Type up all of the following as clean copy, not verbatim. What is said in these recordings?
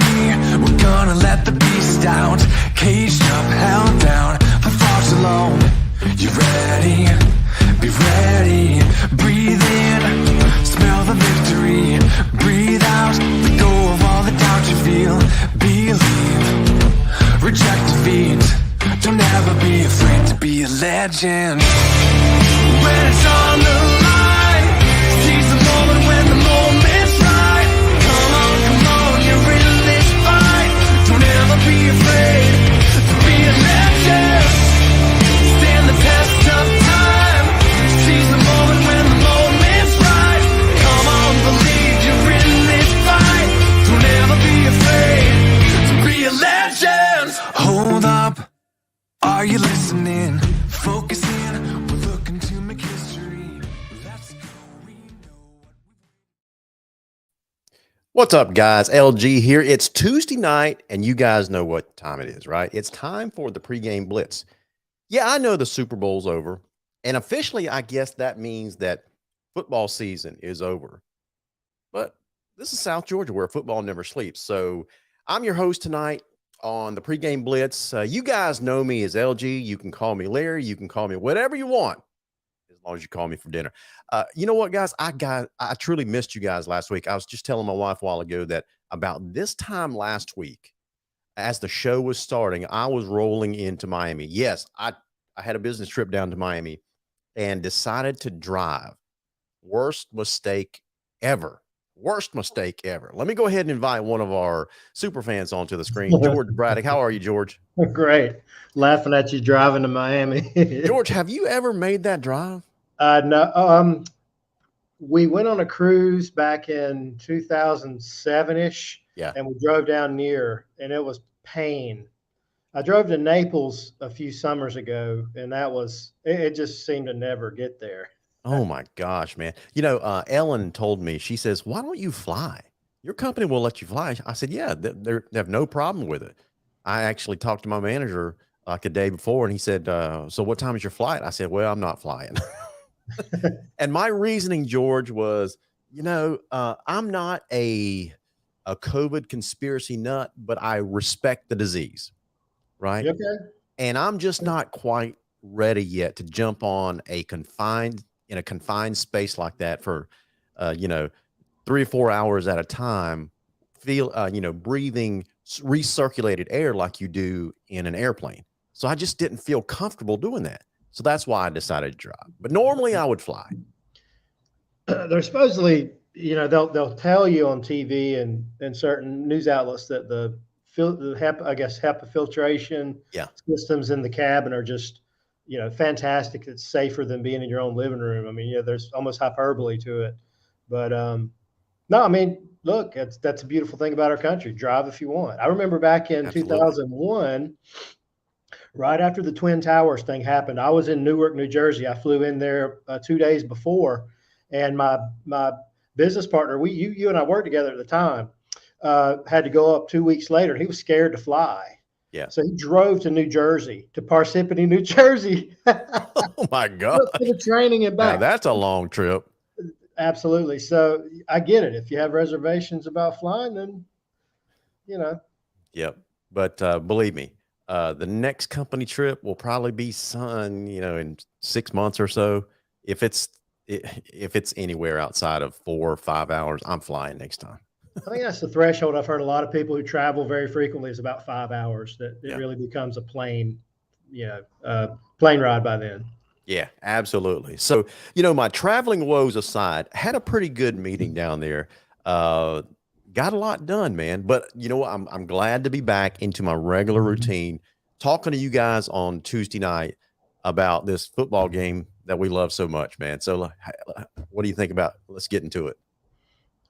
ready? We're gonna let the beast out. Caged up, held down for far too long. You ready? Be ready. Breathe in, smell the victory. Breathe out, let go of all the doubt you feel. Believe, reject defeat. Don't ever be afraid to be a legend. When it's on the line, seize the moment when the moment's right. Come on, you're in this fight. Don't ever be afraid to be a legend. Stand the test of time. Seize the moment when the moment's right. Come on, believe you're in this fight. Don't ever be afraid to be a legend. Hold up, are you listening? Focus in, we're looking to make history. Let's go, we know. What's up, guys? LG here. It's Tuesday night, and you guys know what time it is, right? It's time for the pregame blitz. Yeah, I know the Super Bowl's over, and officially, I guess that means that football season is over. But this is South Georgia, where football never sleeps. So I'm your host tonight on the pregame blitz. You guys know me as LG. You can call me Larry. You can call me whatever you want, as long as you call me for dinner. You know what, guys? I truly missed you guys last week. I was just telling my wife a while ago that about this time last week, as the show was starting, I was rolling into Miami. Yes, I had a business trip down to Miami and decided to drive. Worst mistake ever. Worst mistake ever. Let me go ahead and invite one of our super fans onto the screen. George Braddock. How are you, George? Great. Laughing at you driving to Miami. George, have you ever made that drive? No. We went on a cruise back in 2007-ish. Yeah. And we drove down near, and it was pain. I drove to Naples a few summers ago, and it just seemed to never get there. Oh my gosh, man. You know, Ellen told me, she says, why don't you fly? Your company will let you fly. I said, yeah, they have no problem with it. I actually talked to my manager like a day before, and he said, so what time is your flight? I said, well, I'm not flying. And my reasoning, George, was, you know, I'm not a COVID conspiracy nut, but I respect the disease, right? Okay. And I'm just not quite ready yet to jump on in a confined space like that for, 3 or 4 hours at a time, breathing recirculated air like you do in an airplane. So I just didn't feel comfortable doing that. So that's why I decided to drive. But normally I would fly. They're supposedly, they'll tell you on TV and certain news outlets that the HEPA filtration systems in the cabin are just, fantastic. It's safer than being in your own living room. I mean, there's almost hyperbole to it. But no, I mean, look, that's a beautiful thing about our country. Drive if you want. I remember back in 2001, right after the Twin Towers thing happened, I was in Newark, New Jersey. I flew in there 2 days before, and my business partner, you and I worked together at the time, had to go up 2 weeks later. He was scared to fly. Yeah. So he drove to New Jersey, to Parsippany, New Jersey. Oh my God. For the training and back. Now, that's a long trip. Absolutely. So I get it. If you have reservations about flying, then, Yep. But believe me, the next company trip will probably be in 6 months or so. If it's anywhere outside of 4 or 5 hours, I'm flying next time. I think that's the threshold. I've heard a lot of people who travel very frequently is about 5 hours, that it really becomes a plane ride by then. Yeah, absolutely. So, my traveling woes aside, had a pretty good meeting down there. Got a lot done, man. But you know what? I'm glad to be back into my regular routine, talking to you guys on Tuesday night about this football game that we love so much, man. So what do you think about? Let's get into it.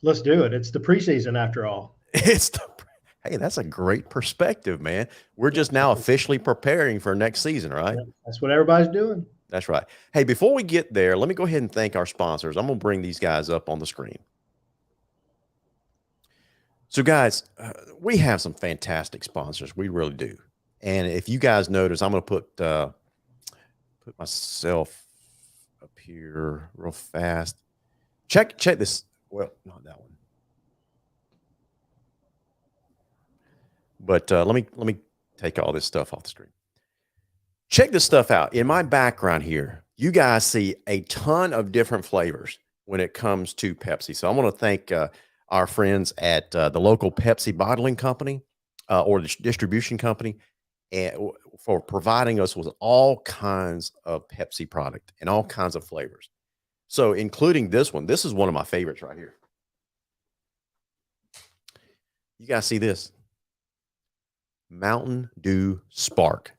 Let's do it. It's the preseason after all. Hey, that's a great perspective, man. We're just now officially preparing for next season, right? Yeah, that's what everybody's doing. That's right. Hey, before we get there, let me go ahead and thank our sponsors. I'm going to bring these guys up on the screen. So, guys, we have some fantastic sponsors. We really do. And if you guys notice, I'm going to put myself up here real fast. Check this. Well, not that one. But let me take all this stuff off the screen. Check this stuff out. In my background here, you guys see a ton of different flavors when it comes to Pepsi. So I want to thank our friends at the local Pepsi bottling company or the distribution company and for providing us with all kinds of Pepsi product and all kinds of flavors. So including this one. This is one of my favorites right here. You guys see this? Mountain Dew Spark.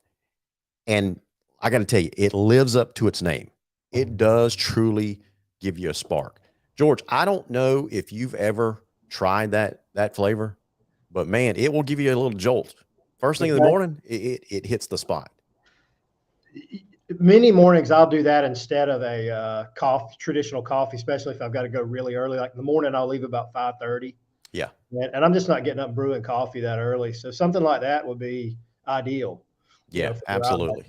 And I got to tell you, it lives up to its name. It does truly give you a spark. George, I don't know if you've ever tried that flavor, but man, it will give you a little jolt. First thing in the morning, it hits the spot. Many mornings I'll do that instead of a traditional coffee, especially if I've got to go really early. Like in the morning, I'll leave about 5:30. Yeah. And I'm just not getting up brewing coffee that early. So something like that would be ideal. Yeah, absolutely.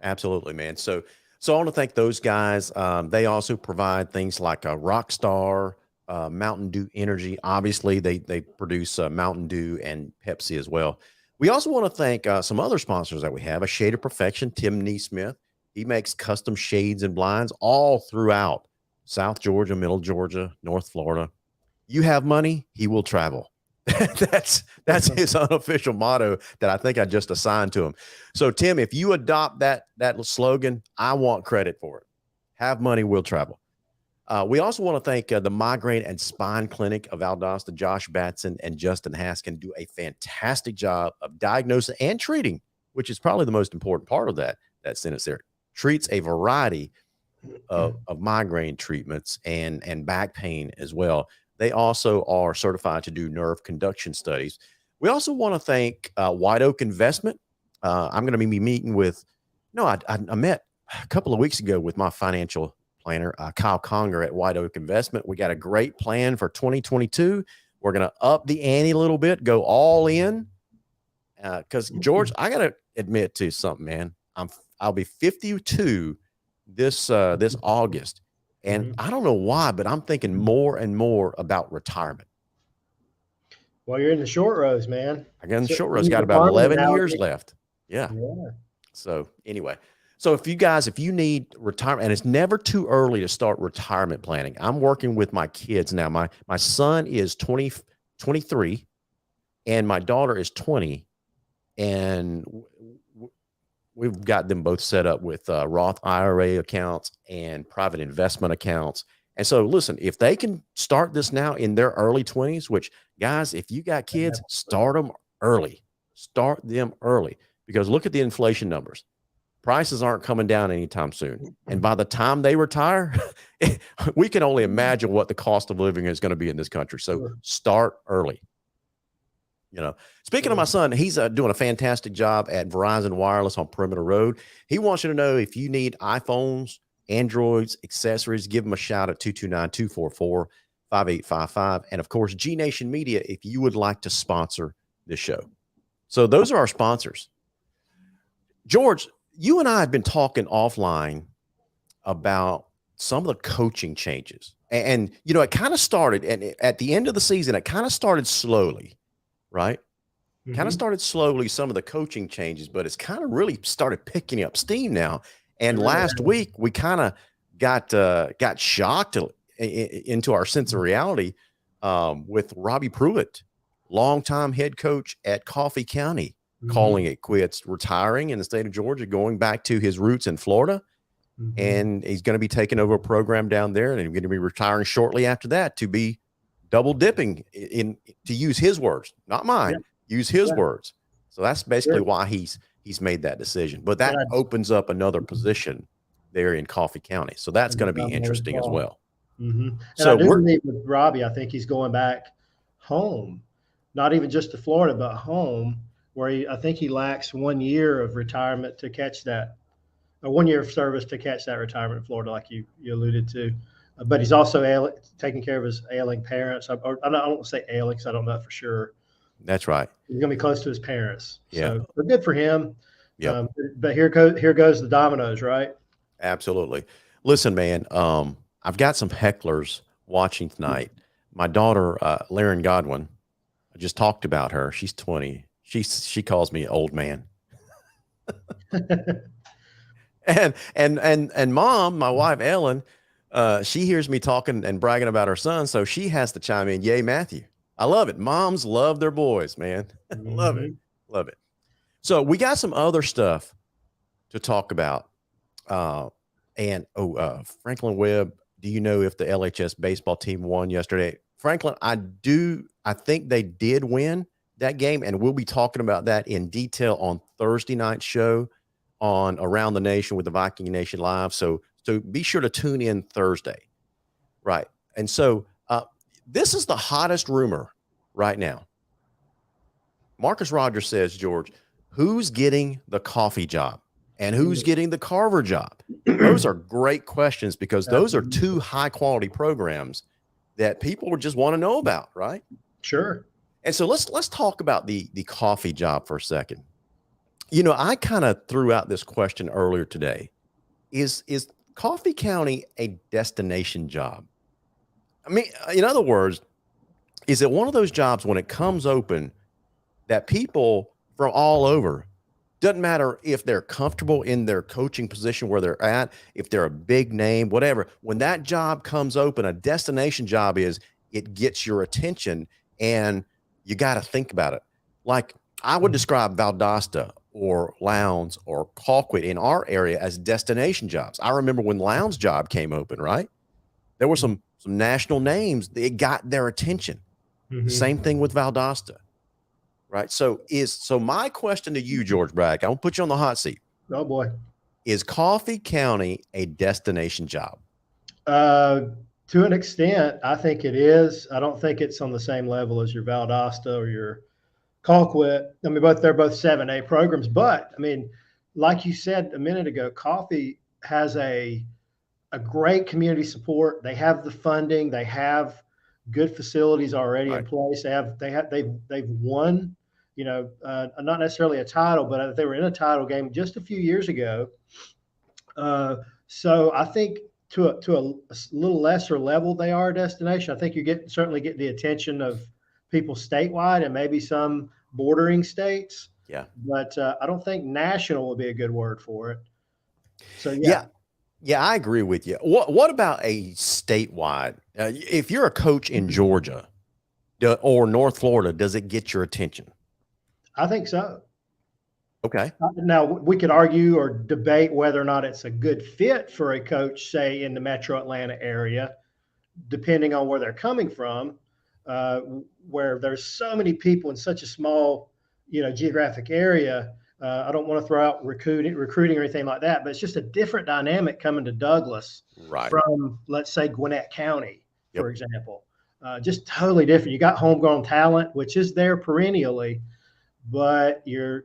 Absolutely, man. So I want to thank those guys. They also provide things like a Rockstar, Mountain Dew Energy. Obviously, they produce Mountain Dew and Pepsi as well. We also want to thank some other sponsors that we have. A Shade of Perfection, Tim Neesmith. He makes custom shades and blinds all throughout South Georgia, Middle Georgia, North Florida. You have money, he will travel. That's his unofficial motto that I think I just assigned to him. So Tim, if you adopt that slogan, I want credit for it. Have money, will travel. We also want to thank the Migraine and Spine Clinic of Valdosta. Josh Batson and Justin Haskin do a fantastic job of diagnosing and treating, which is probably the most important part of that sentence there. Treats a variety of migraine treatments and back pain as well. They also are certified to do nerve conduction studies. We also want to thank White Oak Investment. I'm going to be meeting with, I met a couple of weeks ago with my financial planner, Kyle Conger at White Oak Investment. We got a great plan for 2022. We're going to up the ante a little bit, go all in. Because George, I got to admit to something, man. I'll be 52 this August. And I don't know why, but I'm thinking more and more about retirement. Well, you're in the short rows, man. I got in the short rows. Got about 11 years left. Yeah. So anyway, so if you need retirement, and it's never too early to start retirement planning. I'm working with my kids now. My son is 23, and my daughter is 20, and we've got them both set up with Roth IRA accounts and private investment accounts. And so, listen, if they can start this now in their early 20s, which, guys, if you got kids, start them early. Start them early. Because look at the inflation numbers. Prices aren't coming down anytime soon. And by the time they retire, we can only imagine what the cost of living is going to be in this country. So start early. Speaking of my son, he's doing a fantastic job at Verizon Wireless on Perimeter Road. He wants you to know if you need iPhones, Androids, accessories, give him a shout at 229-244-5855. And of course, G Nation Media, if you would like to sponsor this show. So those are our sponsors. George, you and I have been talking offline about some of the coaching changes. And it kind of started, and at the end of the season, it kind of started slowly. Right? Kind of started slowly, some of the coaching changes, but it's kind of really started picking up steam now. And last week, we kind of got shocked into our sense of reality with Robbie Pruitt, longtime head coach at Coffee County, calling it quits, retiring in the state of Georgia, going back to his roots in Florida. And he's going to be taking over a program down there, and he's going to be retiring shortly after that to be double dipping to use his words, not mine, use his words. So that's basically why he's made that decision. But that opens up another position there in Coffee County. So that's going to be interesting as well. So I do believe with Robbie, I think he's going back home, not even just to Florida, but home, where I think he lacks 1 year of retirement to catch that, or 1 year of service to catch that retirement in Florida, like you alluded to. But he's also taking care of his ailing parents. I don't want to say ailing because I don't know for sure. That's right. He's going to be close to his parents. Yeah. So good for him. Yeah. But here goes the dominoes, right? Absolutely. Listen, man, I've got some hecklers watching tonight. My daughter, Laren Godwin, I just talked about her. She's 20. She calls me old man. And mom, my wife Ellen, she hears me talking and bragging about her son, so she has to chime in. Yay, Matthew! I love it. Moms love their boys, man. Love it, love it. So we got some other stuff to talk about. Franklin Webb, do you know if the LHS baseball team won yesterday? Franklin, I do. I think they did win that game, and we'll be talking about that in detail on Thursday night show on Around the Nation with the Viking Nation Live. So be sure to tune in Thursday. Right. And so this is the hottest rumor right now. Marcus Rogers says, George, who's getting the Coffee job and who's getting the Carver job? Those are great questions because those are two high quality programs that people would just want to know about, right? Sure. And so let's talk about the Coffee job for a second. You know, I kind of threw out this question earlier today. Is Coffee County a destination job? I mean, in other words, is it one of those jobs when it comes open that people from all over, doesn't matter if they're comfortable in their coaching position where they're at, if they're a big name, whatever, when that job comes open, a destination job it gets your attention and you got to think about it. Like I would describe Valdosta or Lowndes or Colquitt in our area as destination jobs. I remember when Lowndes' job came open, right? There were some national names. It got their attention. Same thing with Valdosta, right? So my question to you, George Bragg, I'm gonna put you on the hot seat. Oh boy. Is Coffee County a destination job? To an extent, I think it is. I don't think it's on the same level as your Valdosta or your Colquitt. I mean, they're both 7A programs, but I mean, like you said a minute ago, Coffee has a great community support. They have the funding. They have good facilities already in place. They've won, not necessarily a title, but they were in a title game just a few years ago. So I think to a little lesser level, they are a destination. I think you certainly get the attention of people statewide and maybe some bordering states. Yeah. But I don't think national would be a good word for it. So, Yeah, I agree with you. What about a statewide? If you're a coach in Georgia or North Florida, does it get your attention? I think so. Okay. Now, we could argue or debate whether or not it's a good fit for a coach, say, in the metro Atlanta area, depending on where they're coming from, where there's so many people in such a small, geographic area. I don't want to throw out recruiting or anything like that, but it's just a different dynamic coming to Douglas from, let's say, Gwinnett County, for example. Just totally different. You got homegrown talent, which is there perennially, but you're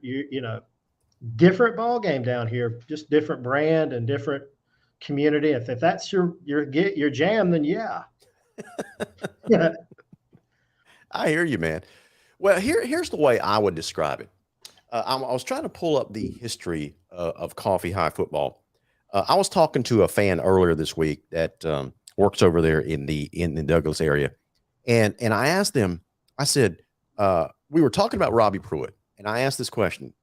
different ball game down here, just different brand and different community. If that's your jam, then yeah. Yeah. I hear you, man. Well, here's the way I would describe it. I was trying to pull up the history of Coffee High football. I was talking to a fan earlier this week that works over there in the Douglas area, and I asked them. I said we were talking about Robbie Pruitt, and I asked this question: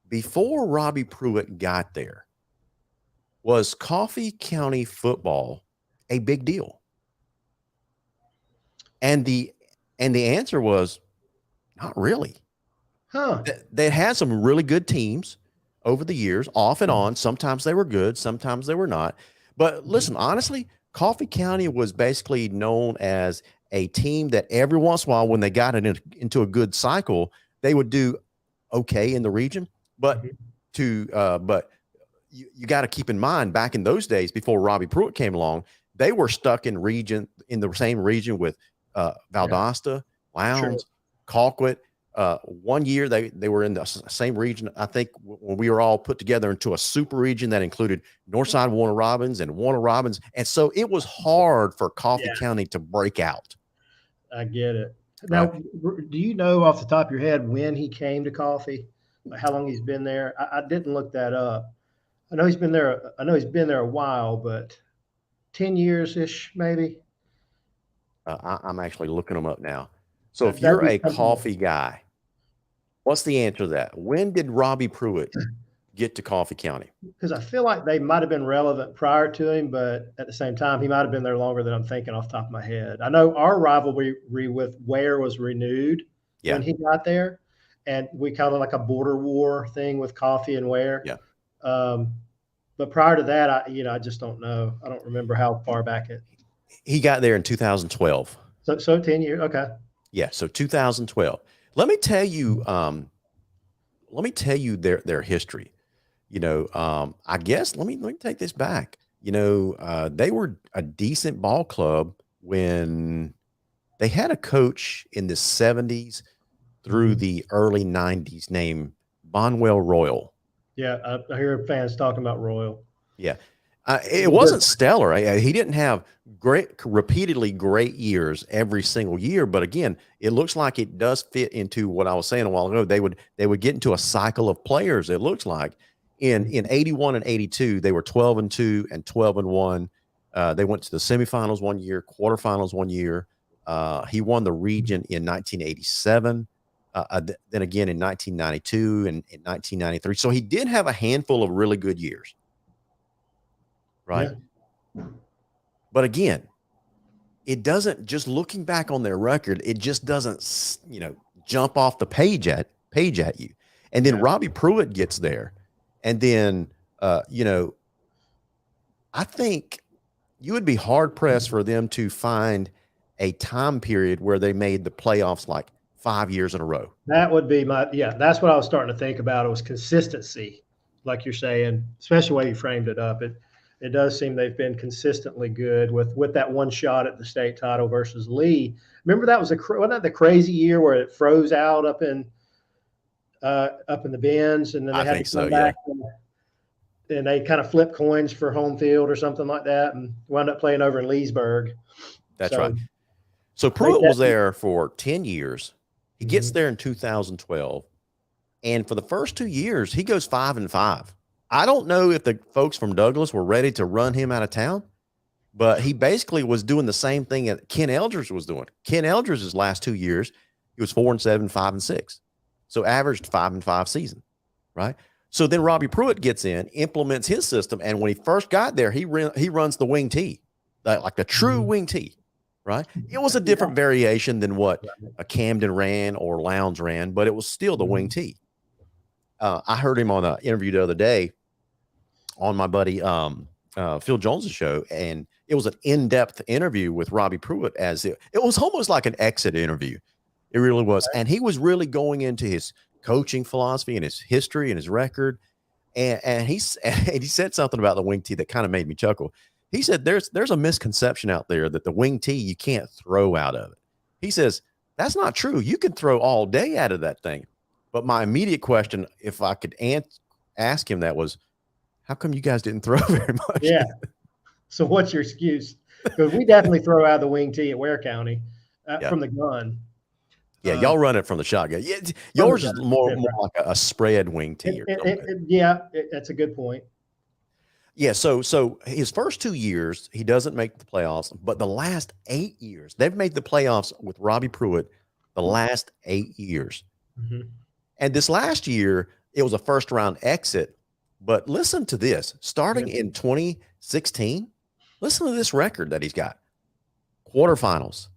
before Robbie Pruitt got there, was Coffee County football a big deal? And the answer was not really. Huh. They had some really good teams over the years, off and on. Sometimes they were good, sometimes they were not. But listen, honestly, Coffee County was basically known as a team that every once in a while, when they got it into a good cycle, they would do okay in the region. But you got to keep in mind, back in those days, before Robbie Pruitt came along, they were stuck in the same region with Valdosta, Lowndes, Colquitt. 1 year they were in the same region. I think when we were all put together into a super region that included Northside, Warner Robins, and Warner Robins, and so it was hard for Coffee County to break out. I get it. Now, do you know off the top of your head when he came to Coffee? How long he's been there? I didn't look that up. I know he's been there. A while, but 10 years ish, maybe. I'm actually looking them up now. So if you're a Coffee guy, What's the answer to that? When did Robbie Pruitt get to Coffee County? Because I feel like they might have been relevant prior to him, but at the same time, he might have been there longer than I'm thinking off the top of my head. I know our rivalry with Ware was renewed when he got there, and we kind of like a border war thing with Coffee and Ware. Yeah. But prior to that, I just don't know. I don't remember how far back it. He got there in 2012. So 10 years. Okay. Yeah. So 2012. Let me tell you their history. I guess let me take this back. They were a decent ball club when they had a coach in the 70s through the early 90s named Bonwell Royal. Yeah, I hear fans talking about Royal. Yeah. It wasn't stellar. He didn't have repeatedly great years every single year. But again, it looks like it does fit into what I was saying a while ago. They would get into a cycle of players. It looks like in 81 and 82, they were 12-2 and 12-1. They went to the semifinals one year, quarterfinals one year. He won the region in 1987. Then again in 1992 and in 1993. So he did have a handful of really good years. Right. Yeah. But again, it doesn't, just looking back on their record, it just doesn't, jump off the page at you. And then Robbie Pruitt gets there. And then, I think you would be hard pressed for them to find a time period where they made the playoffs like 5 years in a row. That would be that's what I was starting to think about. It was consistency, like you're saying, especially the way you framed it up. It does seem they've been consistently good with that one shot at the state title versus Lee. Remember that wasn't that the crazy year where it froze out up in the bins, and then they had to come back and they kind of flipped coins for home field or something like that, and wound up playing over in Leesburg. That's right. So Pruitt was there for 10 years. He gets there in 2012, and for the first 2 years, he goes 5-5. I don't know if the folks from Douglas were ready to run him out of town, but he basically was doing the same thing that Ken Eldridge was doing. Ken Eldridge's last 2 years, he was 4-7, 5-6. So averaged 5-5 season, right? So then Robbie Pruitt gets in, implements his system, and when he first got there, he runs the wing tee, like the true wing tee, right? It was a different variation than what a Camden ran or Lowndes ran, but it was still the wing tee. I heard him on an interview the other day on my buddy Phil Jones' show, and it was an in-depth interview with Robbie Pruitt. It was almost like an exit interview. It really was. And he was really going into his coaching philosophy and his history and his record. And he said something about the wing tee that kind of made me chuckle. He said, there's a misconception out there that the wing tee, you can't throw out of it. He says, that's not true. You can throw all day out of that thing. But my immediate question, if I could ask him that, was, how come you guys didn't throw very much? Yeah. So what's your excuse? Because we definitely throw out the wing tee at Ware County from the gun. Yeah, y'all run it from the shotgun. Yeah, yours is more like a spread wing tee. That's a good point. Yeah, so his first 2 years, he doesn't make the playoffs, but the last 8 years, they've made the playoffs with Robbie Pruitt the last 8 years. Mm-hmm. And this last year, it was a first-round exit. But listen to this. Starting in 2016, listen to this record that he's got. Quarterfinals,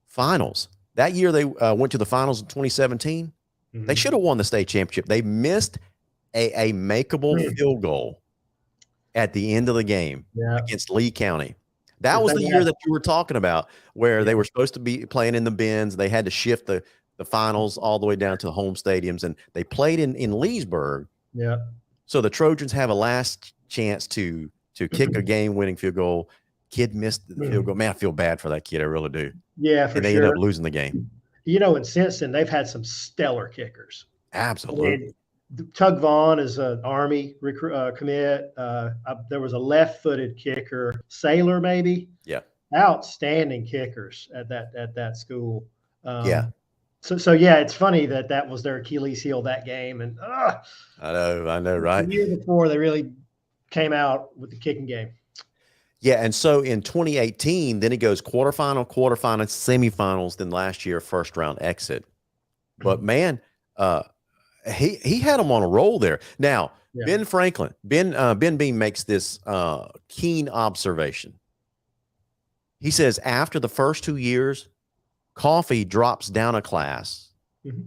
finals. That year they went to the finals in 2017. Mm-hmm. They should have won the state championship. They missed a makeable field goal at the end of the game against Lee County. That was the year that you were talking about, where they were supposed to be playing in the bins. They had to shift the finals all the way down to the home stadiums, and they played in Leesburg. Yeah. So the Trojans have a last chance to kick a game-winning field goal. Kid missed the field goal. Man, I feel bad for that kid. I really do. Yeah, for and they end up losing the game. In Simpson, they've had some stellar kickers. Absolutely. Tug Vaughn is an Army commit. There was a left-footed kicker, Sailor maybe. Yeah. Outstanding kickers at that school. So it's funny that was their Achilles heel that game, and I know, right? The year before they really came out with the kicking game. Yeah, and so in 2018, then he goes quarterfinals, semifinals. Then last year, first round exit. But man, Uh, he had him on a roll there. Now, Yeah. Ben Franklin, Ben Beam makes this keen observation. He says after the first 2 years, Coffee drops down a class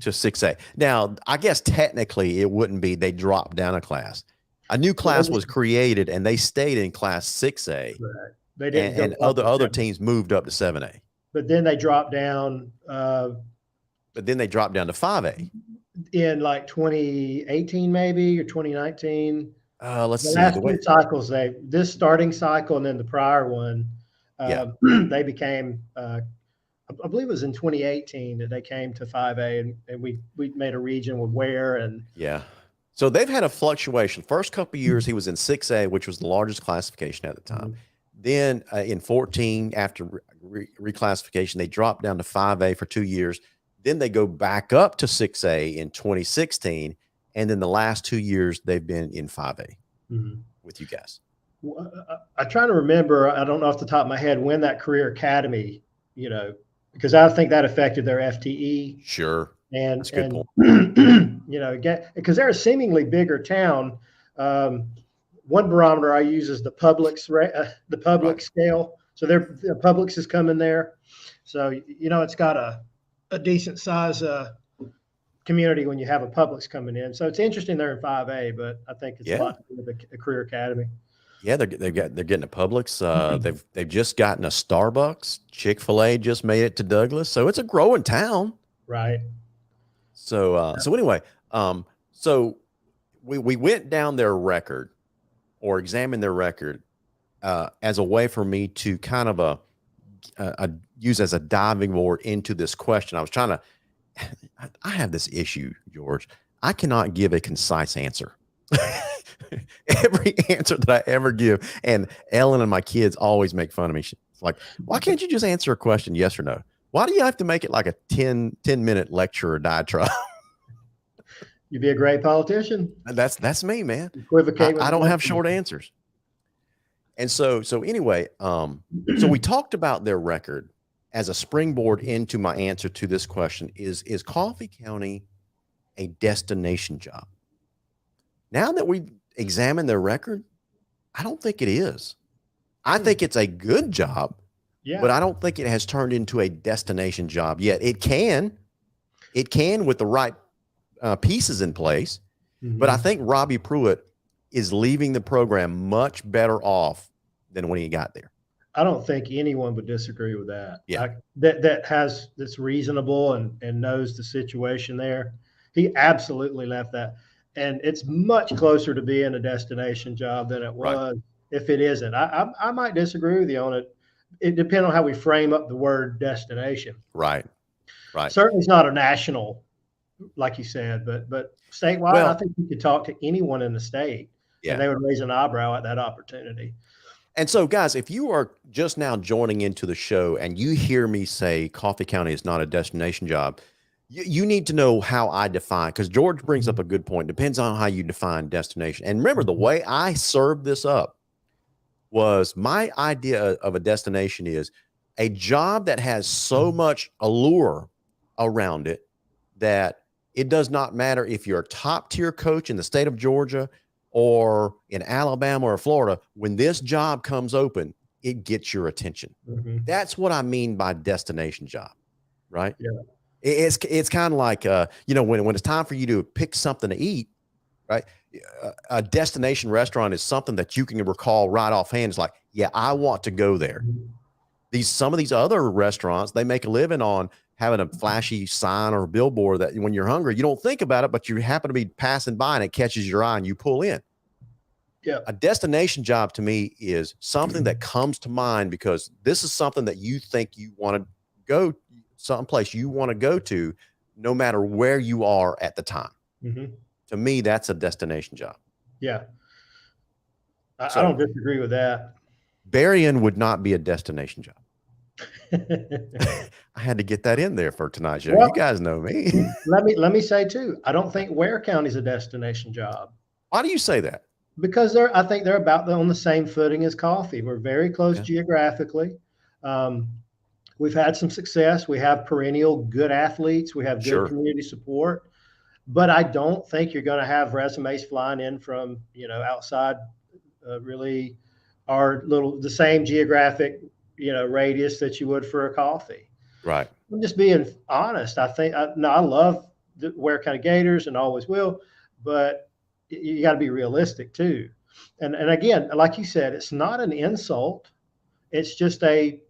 to 6A. Now, I guess technically it wouldn't be they dropped down a class. A new class was created and they stayed in class 6A. Right. They didn't and other teams moved up to 7A. But then they dropped down. But then they dropped down to 5A. In like 2018 maybe or 2019. Let's the see. last two cycles, this starting cycle and then the prior one, they became I believe it was in 2018 that they came to 5A and we made a region with Ware and so they've had a fluctuation. First couple of years he was in 6A, which was the largest classification at the time. Then in 14, after reclassification, they dropped down to 5A for 2 years. Then they go back up to 6A in 2016. And then the last 2 years, they've been in 5A with you guys. I try to remember, I don't know off the top of my head, when that career academy, because I think that affected their FTE. Sure. And, that's a good point. Because they're a seemingly bigger town. One barometer I use is the Publix scale. So their Publix is coming there. So, it's got a decent size community when you have a Publix coming in. So it's interesting they're in 5A, but I think it's a lot to do with the career academy. Yeah, they're getting a Publix. They've just gotten a Starbucks. Chick-fil-A just made it to Douglas, so it's a growing town. Right. So anyway, so we went down their record or examined their record as a way for me to kind of use as a diving board into this question. I was trying to. I have this issue, George. I cannot give a concise answer. Every answer that I ever give, and Ellen and my kids always make fun of me. It's like, why can't you just answer a question yes or no? Why do you have to make it like a 10-minute lecture or diatribe? You'd be a great politician. That's me, man. Equivocate. I don't have short answers. And so anyway, so we talked about their record as a springboard into my answer to this question. Is Coffee County a destination job? Now that we've examined their record, I don't think it is. I think it's a good job, but I don't think it has turned into a destination job yet. It can with the right pieces in place, but I think Robbie Pruitt is leaving the program much better off than when he got there. I don't think anyone would disagree with that. Yeah. That's reasonable and knows the situation there. He absolutely left that. And it's much closer to being a destination job than it was if it isn't. I might disagree with you on it. It depends on how we frame up the word destination. Right. Certainly it's not a national, like you said, but statewide, I think you could talk to anyone in the state and they would raise an eyebrow at that opportunity. And so, guys, if you are just now joining into the show and you hear me say Coffee County is not a destination job, you need to know how I define, because George brings up a good point. Depends on how you define destination. And remember, the way I served this up was my idea of a destination is a job that has so much allure around it that it does not matter if you're a top tier coach in the state of Georgia or in Alabama or Florida. When this job comes open, it gets your attention. That's what I mean by destination job, right? Yeah. It's kind of like, when it's time for you to pick something to eat, right? A destination restaurant is something that you can recall right offhand. It's like, yeah, I want to go there. Some of these other restaurants, they make a living on having a flashy sign or billboard that when you're hungry, you don't think about it, but you happen to be passing by and it catches your eye and you pull in. Yeah. A destination job to me is something that comes to mind because this is something that you think you want to go someplace you want to go to, no matter where you are at the time. To me, that's a destination job. Yeah. I don't disagree with that. Berrien would not be a destination job. I had to get that in there for tonight's show. You guys know me. let me say too, I don't think Ware County is a destination job. Why do you say that? Because I think they're about on the same footing as Coffee. We're very close geographically. We've had some success. We have perennial good athletes. We have good community support. but I don't think you're going to have resumes flying in from, outside, really the same geographic, radius that you would for a coffee. Right. I'm just being honest. I think I love the Ware County Gators and always will, but you got to be realistic too. And again, like you said, it's not an insult. It's just an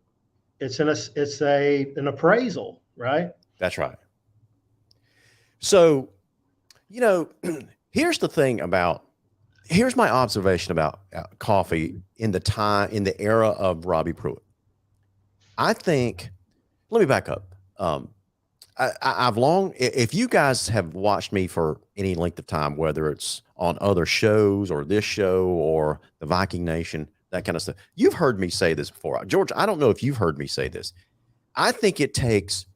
appraisal, right? That's right. So, here's my observation about coffee in the era of Robbie Pruitt. I think, let me back up. If you guys have watched me for any length of time, whether it's on other shows or this show or the Viking Nation, that kind of stuff, you've heard me say this before. George, I don't know if you've heard me say this. I think it takes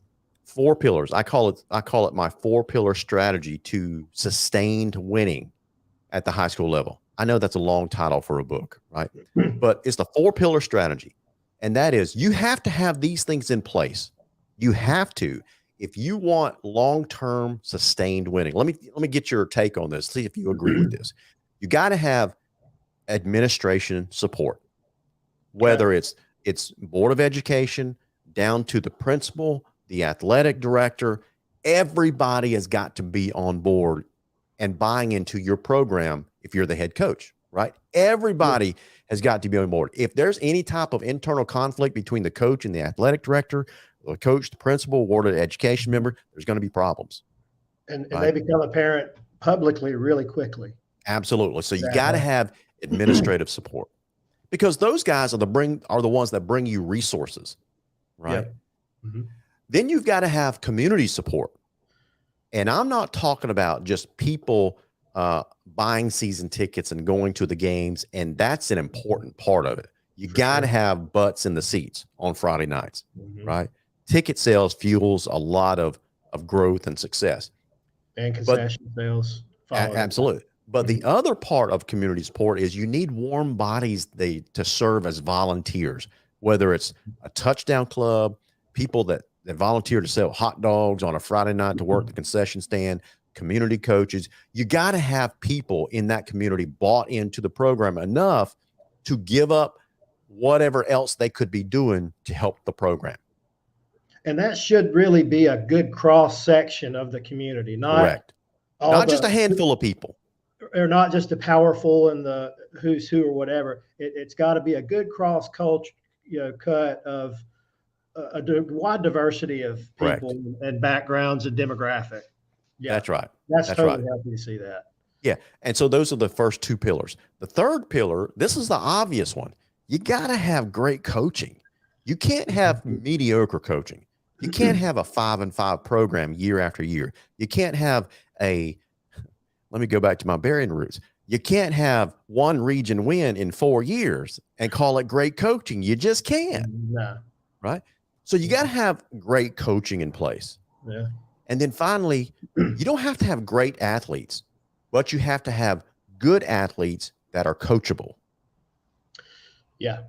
4 pillars. I call it my 4-pillar strategy to sustained winning at the high school level. I know that's a long title for a book, right? But it's the 4-pillar strategy. And that is, you have to have these things in place. You have to, if you want long-term sustained winning. Let me get your take on this. See if you agree with this. You got to have administration support, whether it's Board of Education down to the principal, the athletic director. Everybody has got to be on board and buying into your program if you're the head coach, right? Everybody has got to be on board. If there's any type of internal conflict between the coach and the athletic director, the coach, the principal, Board of Education member, there's going to be problems. And they become apparent publicly really quickly. Absolutely. So you got to have administrative support, because those guys are the ones that bring you resources, right? Yep. Mm-hmm. Then you've got to have community support. And I'm not talking about just people buying season tickets and going to the games, and that's an important part of it. You got to have butts in the seats on Friday nights, right? Ticket sales fuels a lot of growth and success. And concession sales. Absolutely. But the other part of community support is you need warm bodies to serve as volunteers, whether it's a touchdown club, people that volunteer to sell hot dogs on a Friday night to work the concession stand, community coaches. You got to have people in that community bought into the program enough to give up whatever else they could be doing to help the program. And that should really be a good cross section of the community, Correct. Not just a handful of people. Or not just the powerful and the who's who or whatever. It's got to be a good cross culture, cut of a wide diversity of people and backgrounds and demographic. Yeah, that's right. That's totally happy to see that. Yeah. And so those are the first 2 pillars. The third pillar, this is the obvious one. You got to have great coaching. You can't have mediocre coaching. You can't have a 5-5 program year after year. You can't have let me go back to my Berrien roots. You can't have one region win in 4 years and call it great coaching. You just can't. No. Right? So you got to have great coaching in place. Yeah. And then finally, you don't have to have great athletes, but you have to have good athletes that are coachable. Yeah.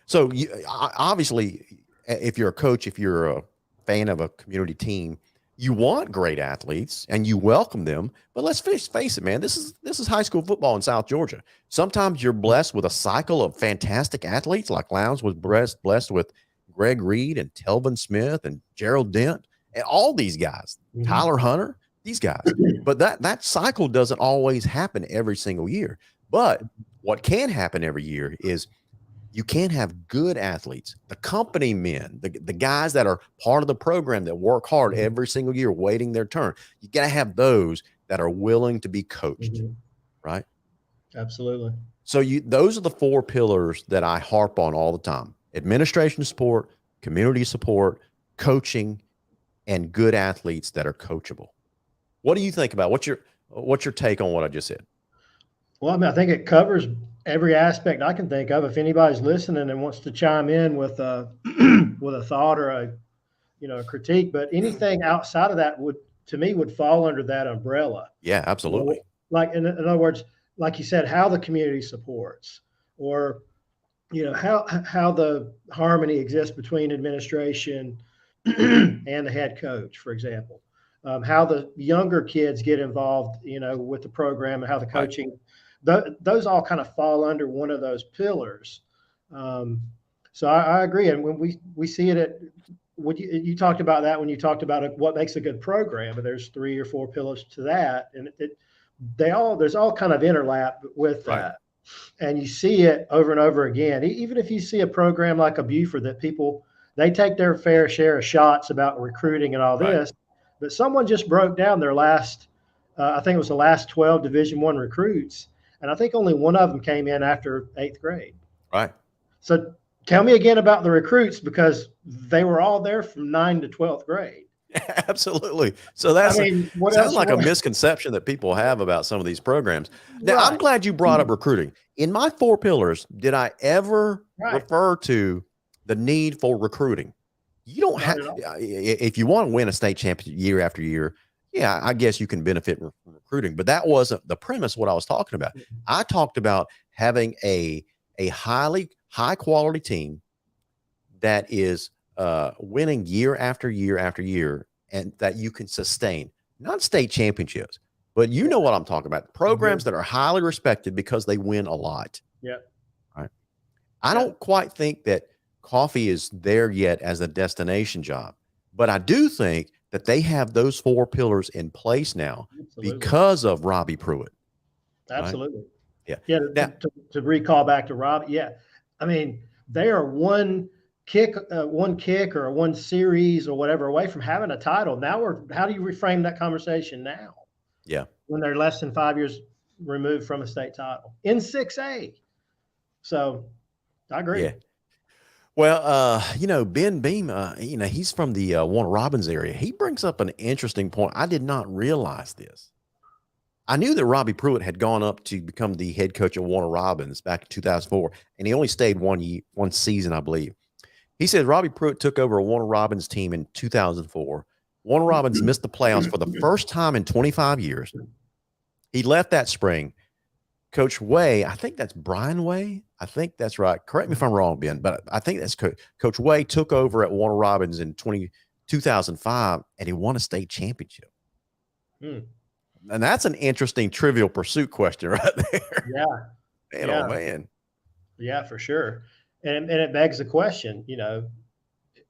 So obviously, if you're a coach, if you're a fan of a community team, you want great athletes and you welcome them. But let's face it, man, this is high school football in South Georgia. Sometimes you're blessed with a cycle of fantastic athletes, like Lowndes was blessed with Greg Reed and Telvin Smith and Gerald Dent and all these guys, Tyler Hunter, these guys. But that cycle doesn't always happen every single year. But what can happen every year is you can have good athletes, the company men, the guys that are part of the program that work hard every single year waiting their turn. You got to have those that are willing to be coached, right? Absolutely. So those are the 4 pillars that I harp on all the time: administration support, community support, coaching, and good athletes that are coachable. What do you think about what's your take on what I just said? Well, I mean, I think it covers every aspect I can think of. If anybody's listening and wants to chime in with a with a thought or a critique, but anything outside of that would fall under that umbrella. Yeah, absolutely. Like in other words, like you said, how the community supports, or how the harmony exists between administration and the head coach, for example. how the younger kids get involved, with the program and how the coaching, those all kind of fall under one of those pillars. So I agree. And when we see it you talked about that when you talked about what makes a good program, but there's 3 or 4 pillars to that. And there's all kind of interlap with that. And you see it over and over again. Even if you see a program like a Buford that they take their fair share of shots about recruiting and all this, but someone just broke down their last, I think it was the last 12 Division I recruits. And I think only one of them came in after 8th grade. Right. So tell me again about the recruits, because they were all there from 9th to 12th grade. Absolutely. So sounds like a misconception that people have about some of these programs. Now, I'm glad you brought up recruiting. In my 4 pillars, did I ever refer to the need for recruiting? You don't have, if you want to win a state championship year after year, yeah, I guess you can benefit from recruiting, but that wasn't the premise of what I was talking about. I talked about having a high quality team that is winning year after year after year, and that you can sustain, not state championships, but you know what I'm talking about. Programs that are highly respected because they win a lot. Yeah. Right. I don't quite think that Coffee is there yet as a destination job, but I do think that they have those 4 pillars in place now because of Robbie Pruitt. Absolutely. Right? Yeah. Yeah. To recall back to Rob. Yeah. I mean, they are one kick or one series or whatever away from having a title. Now how do you reframe that conversation now? Yeah. When they're less than 5 years removed from a state title in 6A. So I agree. Yeah. Well, Ben Beam, he's from the Warner Robins area. He brings up an interesting point. I did not realize this. I knew that Robbie Pruitt had gone up to become the head coach of Warner Robins back in 2004, and he only stayed one season, I believe. He said Robbie Pruitt took over a Warner Robins team in 2004. Warner Robins missed the playoffs for the first time in 25 years. He left that spring. Coach Way, I think that's Brian Way. I think that's right. Correct me if I'm wrong, Ben, but I think that's Coach Way took over at Warner Robins in 2005, and he won a state championship. And that's an interesting Trivial Pursuit question right there. Yeah. Man, oh, man. Yeah, for sure. And it begs the question, and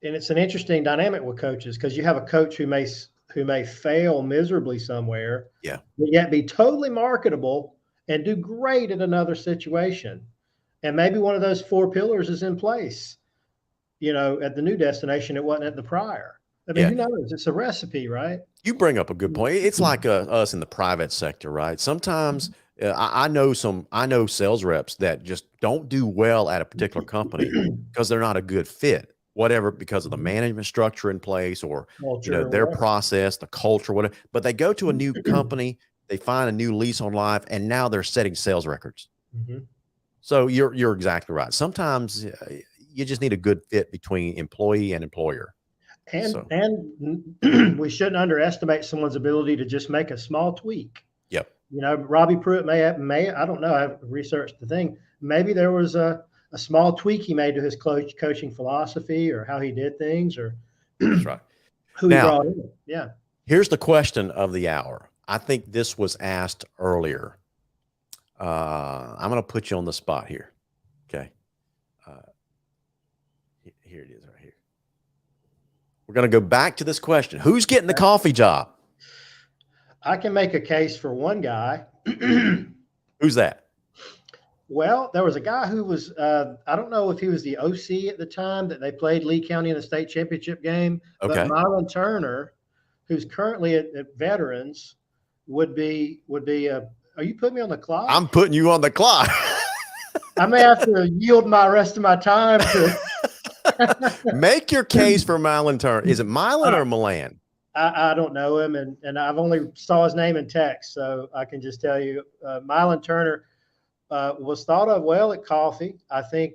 it's an interesting dynamic with coaches, because you have a coach who may fail miserably somewhere, but yet be totally marketable and do great in another situation. And maybe one of those 4 pillars is in place, at the new destination. It wasn't at the prior. I mean, who knows? It's a recipe, right? You bring up a good point. It's like us in the private sector, right? Sometimes I know sales reps that just don't do well at a particular company because they're not a good fit, whatever, because of the management structure in place or their process, the culture, whatever. But they go to a new company, they find a new lease on life, and now they're setting sales records. So you're exactly right. Sometimes you just need a good fit between employee and employer. And we shouldn't underestimate someone's ability to just make a small tweak. Yep. Robbie Pruitt may I don't know. I've researched the thing. Maybe there was a small tweak he made to his coaching philosophy or how he did things, or that's right. Who he brought in. Yeah. Here's the question of the hour. I think this was asked earlier. I'm going to put you on the spot here. Okay. Here it is right here. We're going to go back to this question. Who's getting the Coffee job? I can make a case for one guy. Who's that? Well, there was a guy who was, I don't know if he was the OC at the time that they played Lee County in the state championship game. Okay. But Mylan Turner, who's currently at Veterans, would be are you putting me on the clock? I'm putting you on the clock. I may have to yield my rest of my time to make your case for Mylan Turner. Is it Mylan or Milan? I don't know him, and I've only saw his name in text, so I can just tell you, Mylan Turner was thought of well at Coffee. I think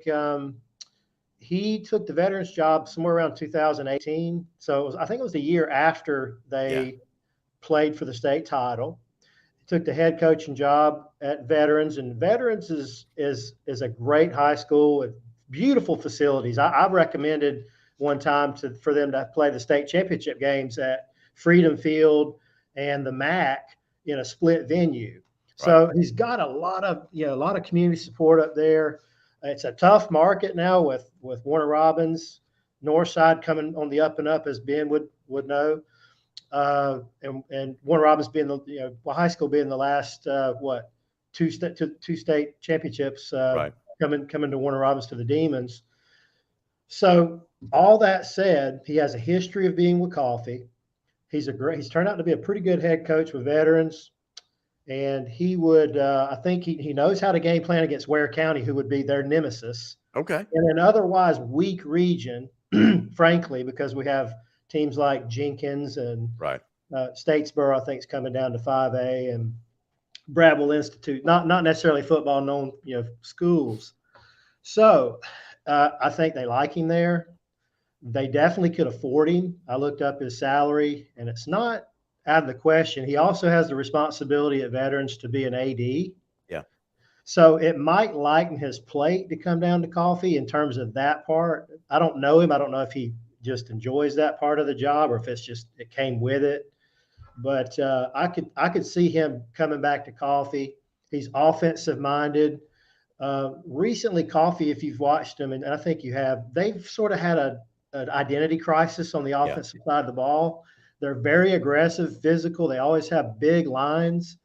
he took the Veterans job somewhere around 2018. So I think it was the year after they played for the state title. He took the head coaching job at Veterans, and Veterans is a great high school with beautiful facilities. I recommended one time for them to play the state championship games at Freedom Field and the MAC in a split venue. Right. So he's got a lot of community support up there. It's a tough market now with Warner Robins, Northside coming on the up and up, as Ben would know, and Warner Robins being high school being the last two state championships Right. coming to Warner Robins to the Demons. So all that said, he has a history of being with Coffee. He's turned out to be a pretty good head coach with veterans. And he would, I think he knows how to game plan against Ware County, who would be their nemesis. Okay. In an otherwise weak region, frankly, because we have teams like Jenkins and Right. Statesboro, I think, is coming down to 5A, and Bradwell Institute, not necessarily football known, schools. So I think they like him there. They definitely could afford him. I looked up his salary, and it's not out of the question. He also has the responsibility at Veterans to be an AD. Yeah. So it might lighten his plate to come down to Coffee in terms of that part. I don't know him. I don't know if he just enjoys that part of the job or if it's just it came with it. But I could see him coming back to Coffee. He's offensive minded. Recently, Coffee, if you've watched them, and I think you have, they've sort of had an identity crisis on the offensive side of the ball. They're very aggressive, physical. They always have big lines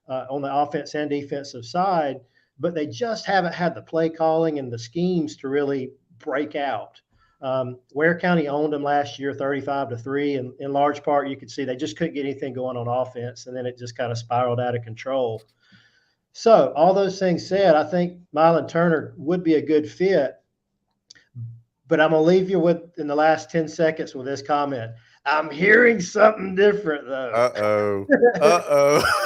on the offense and defensive side, but they just haven't had the play calling and the schemes to really break out. Ware County owned them last year, 35-3, and in large part, you could see they just couldn't get anything going on offense, and then it just kind of spiraled out of control. So all those things said, I think Mylan Turner would be a good fit, but I'm going to leave you in the last 10 seconds with this comment. I'm hearing something different, though.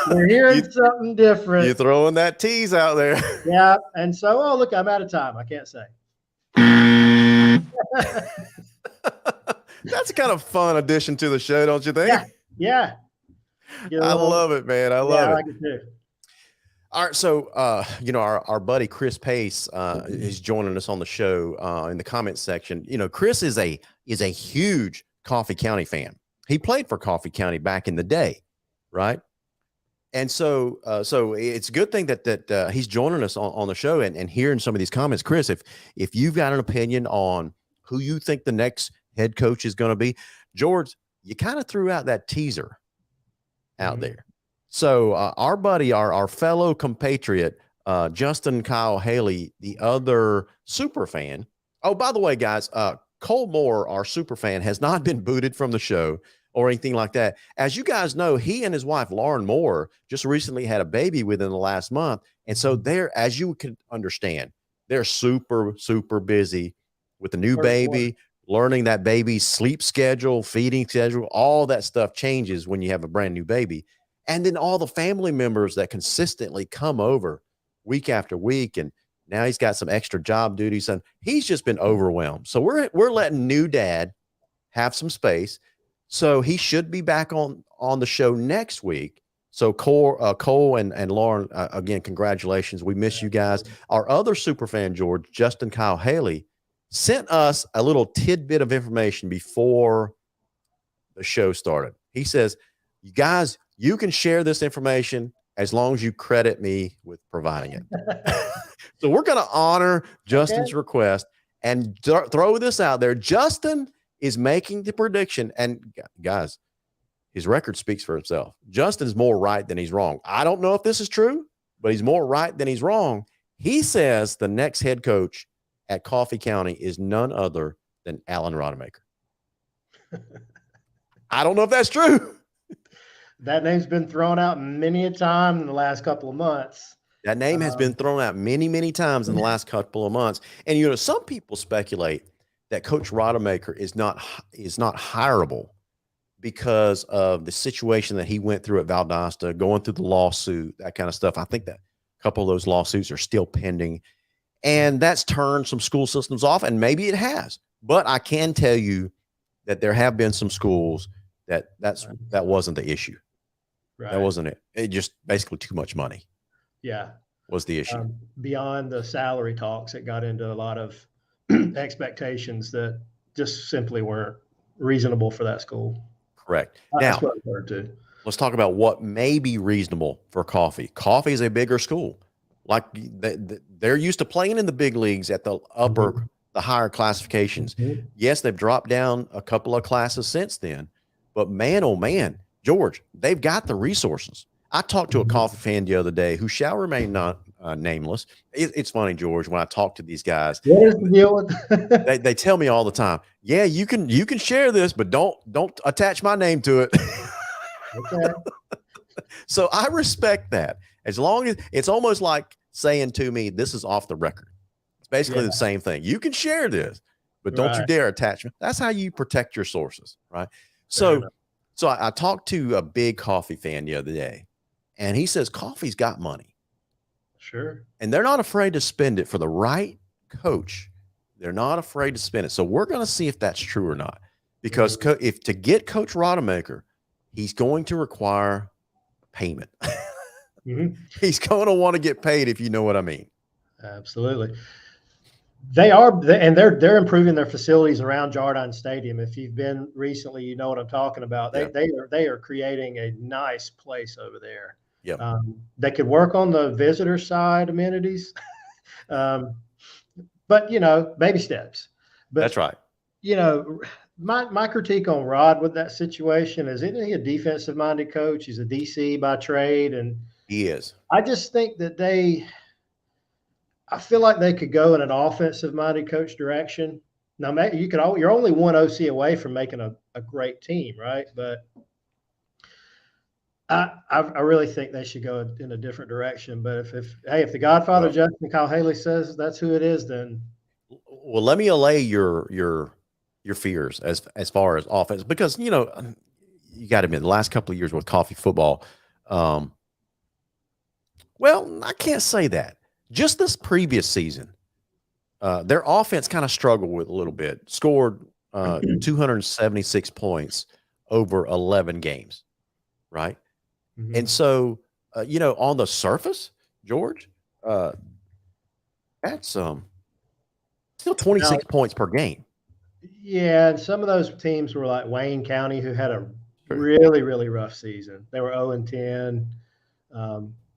We're hearing something different. You're throwing that tease out there. Yeah. And so, look, I'm out of time. I can't say. That's a kind of fun addition to the show, don't you think? Yeah. I love it, man. I love it. I like it too. All right, so our buddy Chris Pace is joining us on the show in the comments section. Chris is a huge Coffee County fan. He played for Coffee County back in the day, right? And so it's a good thing that he's joining us on the show and hearing some of these comments. Chris, if you've got an opinion on who you think the next head coach is going to be, George, you kind of threw out that teaser out there. So our buddy, our fellow compatriot, Justin Kyle Haley, the other super fan. Oh, by the way, guys, Cole Moore, our super fan, has not been booted from the show or anything like that. As you guys know, he and his wife, Lauren Moore, just recently had a baby within the last month. And so they're, as you can understand, they're super, super busy with the new baby, learning that baby's sleep schedule, feeding schedule, all that stuff changes when you have a brand new baby. And then all the family members that consistently come over week after week. And now he's got some extra job duties and he's just been overwhelmed. So we're letting new dad have some space. So he should be back on the show next week. So Cole and Lauren, again, congratulations. We miss you guys. Our other super fan, George, Justin Kyle Haley, sent us a little tidbit of information before the show started. He says, you guys, you can share this information as long as you credit me with providing it. So we're going to honor Justin's request and throw this out there. Justin is making the prediction. And guys, his record speaks for itself. Justin's more right than he's wrong. I don't know if this is true, but he's more right than he's wrong. He says the next head coach at Coffee County is none other than Alan Rodemaker. I don't know if that's true. That name's been thrown out many a time in the last couple of months. That name has been thrown out many, many times in the last couple of months. And, some people speculate that Coach Rodemaker is not hireable because of the situation that he went through at Valdosta, going through the lawsuit, that kind of stuff. I think that a couple of those lawsuits are still pending. And that's turned some school systems off, and maybe it has. But I can tell you that there have been some schools that wasn't the issue. Right. That wasn't it. It just basically too much money. Yeah. Was the issue. Beyond the salary talks, it got into a lot of expectations that just simply weren't reasonable for that school. Correct. That's Now, what I've heard too. let's talk about what may be reasonable for Coffee. Coffee is a bigger school. Like they're used to playing in the big leagues at the the higher classifications. Mhm. Yes, they've dropped down a couple of classes since then, but man, oh man, George, they've got the resources. I talked to a Coffee fan the other day who shall remain not nameless. It's funny, George, when I talk to these guys, What is the deal with? they tell me all the time, yeah, you can share this, but don't attach my name to it. Okay. So I respect that. As long as it's almost like saying to me, this is off the record. It's basically the same thing. You can share this, but don't you dare attach me. That's how you protect your sources, right? So I talked to a big Coffee fan the other day, and he says Coffee's got money. Sure. And they're not afraid to spend it for the right coach. They're not afraid to spend it. So we're going to see if that's true or not. Because if to get Coach Rodemaker, he's going to require payment. He's going to want to get paid, if you know what I mean. Absolutely. They are, and they're improving their facilities around Jardine Stadium. If you've been recently, you know what I'm talking about. They are creating a nice place over there. Yep. They could work on the visitor side amenities, but baby steps. But that's right. My critique on Rod with that situation is, isn't he a defensive minded coach? He's a DC by trade, and he is. I just think that I feel like they could go in an offensive minded coach direction. Now, you're only one OC away from making a great team, right? But I really think they should go in a different direction. But if the Godfather Justin Kyle Haley says that's who it is, then let me allay your fears as far as offense, because you got to admit the last couple of years with Coffee football. Well, I can't say that. Just this previous season, their offense kind of struggled with a little bit. Scored 276 points over 11 games, right? And so, on the surface, George, that's still 26 points per game. Yeah, and some of those teams were like Wayne County, who had a really, really rough season. They were 0-10.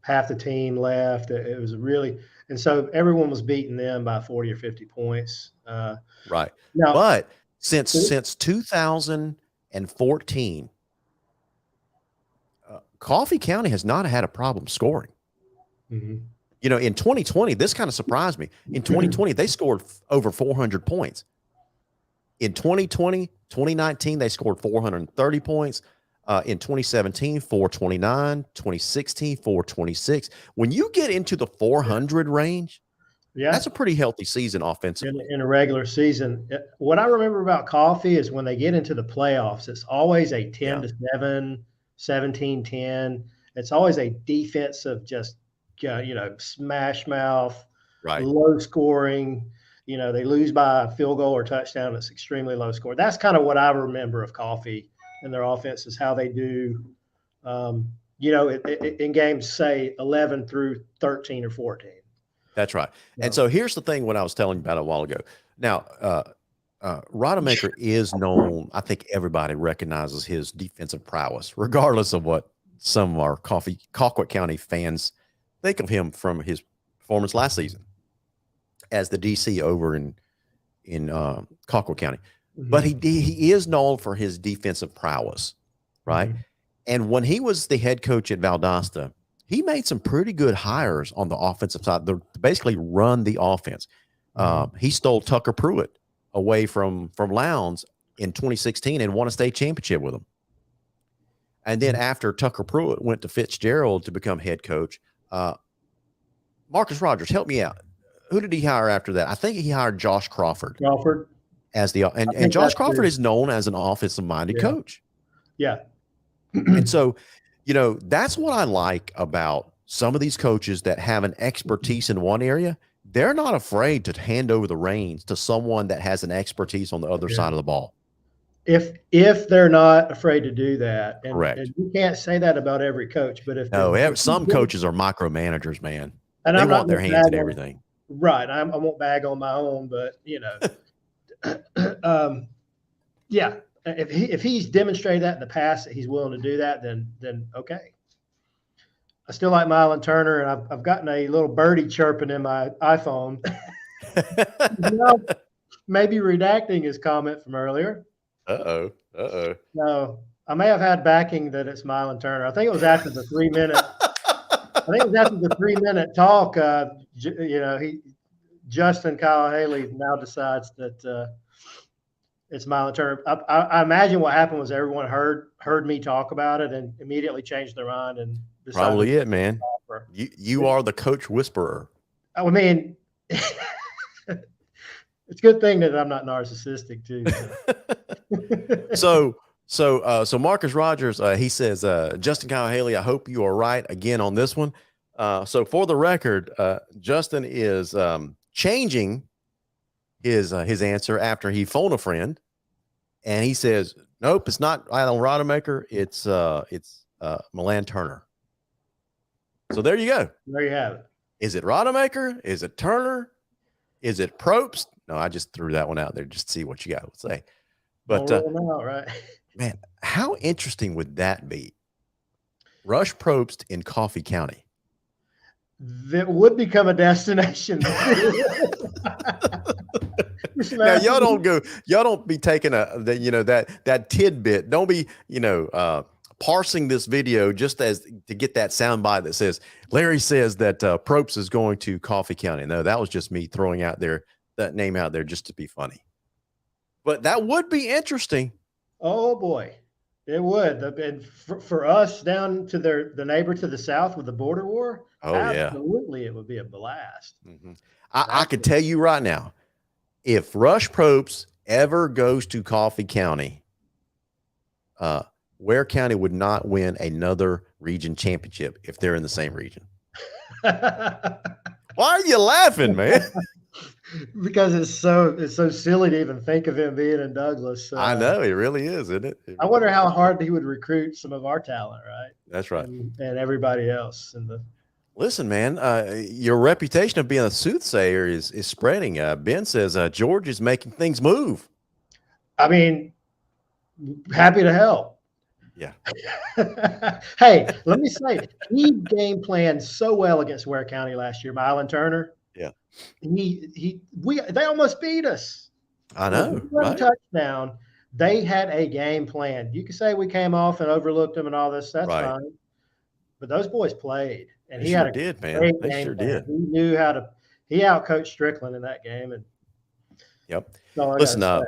Half the team left. It was and so everyone was beating them by 40 or 50 points. Right. Now, but since 2014, Coffee County has not had a problem scoring. In 2020, this kind of surprised me. In 2020, they scored over 400 points. In 2019, they scored 430 points. In 2017, 429, 2016, 426. When you get into the 400 range, that's a pretty healthy season offensively. In a regular season. What I remember about Coffee is when they get into the playoffs, it's always a 10-7, 17-10. It's always a defensive, just, smash mouth, low scoring. They lose by a field goal or touchdown. It's extremely low score. That's kind of what I remember of Coffee and their offense, is how they do, in games, say 11 through 13 or 14. That's right. And so here's the thing, what I was telling you about a while ago. Now, Rodemaker is known, I think everybody recognizes his defensive prowess, regardless of what some of our Colquitt County fans think of him from his performance last season as the DC over in Colquitt County. But he is known for his defensive prowess, right? And when he was the head coach at Valdosta, he made some pretty good hires on the offensive side to basically run the offense. He stole Tucker Pruitt away from Lowndes in 2016 and won a state championship with him. And then after Tucker Pruitt went to Fitzgerald to become head coach, Marcus Rogers, help me out. Who did he hire after that? I think he hired Josh Crawford. As and Josh Crawford is known as an offensive-minded coach. Yeah. And so, that's what I like about some of these coaches that have an expertise in one area. They're not afraid to hand over the reins to someone that has an expertise on the other side of the ball. If they're not afraid to do that. Correct. And you can't say that about every coach, but some coaches are micromanagers, man. And they want their hands in everything. Right. I won't bag on my own, but if he's demonstrated that in the past that he's willing to do that, then okay. I still like Mylon Turner, and I've gotten a little birdie chirping in my iPhone. Maybe redacting his comment from earlier. No, I may have had backing that it's Mylon Turner. I think it was after the 3 minute. I think it was after the 3 minute talk. Justin Kyle Haley now decides that it's Mylon Turner. I imagine what happened was everyone heard me talk about it and immediately changed their mind and decided. Probably it, man. You are the coach whisperer. I mean, it's a good thing that I'm not narcissistic too. So Marcus Rogers, he says, Justin Kyle Haley, I hope you are right again on this one. So for the record, Justin is changing his answer after he phoned a friend, and he says, nope, it's not Alan Rodemaker. It's Milan Turner. So there you go. There you have it. Is it Rodemaker? Is it Turner? Is it Probst? No, I just threw that one out there just to see what you got to say. But right. Man, how interesting would that be? Rush Probst in Coffee County. That would become a destination. Now y'all don't be taking that tidbit. Don't be, parsing this video just as to get that soundbite that says, Larry says that Probst is going to Coffee County. No, that was just me throwing out that name out there just to be funny. But that would be interesting. Oh boy, it would. And for us down to the neighbor to the south with the border war, absolutely, it would be a blast. Mm-hmm. I could tell you right now, if Rush Probst ever goes to Coffee County, Ware County would not win another region championship if they're in the same region. Why are you laughing, man? Because it's so silly to even think of him being in Douglas. I know, it really is, isn't it? I wonder how hard he would recruit some of our talent, right? That's right. And everybody else. Listen, man, your reputation of being a soothsayer is spreading. Ben says George is making things move. I mean, happy to help. Yeah. Hey, let me say, he game planned so well against Ware County last year, Mylon Turner. Yeah. They almost beat us. I know. Right? Touchdown. They had a game plan. You can say we came off and overlooked them and all this. That's fine. But those boys played, and he had a great game sure plan. did. He knew how to. He outcoached Strickland in that game. And yep. Listen,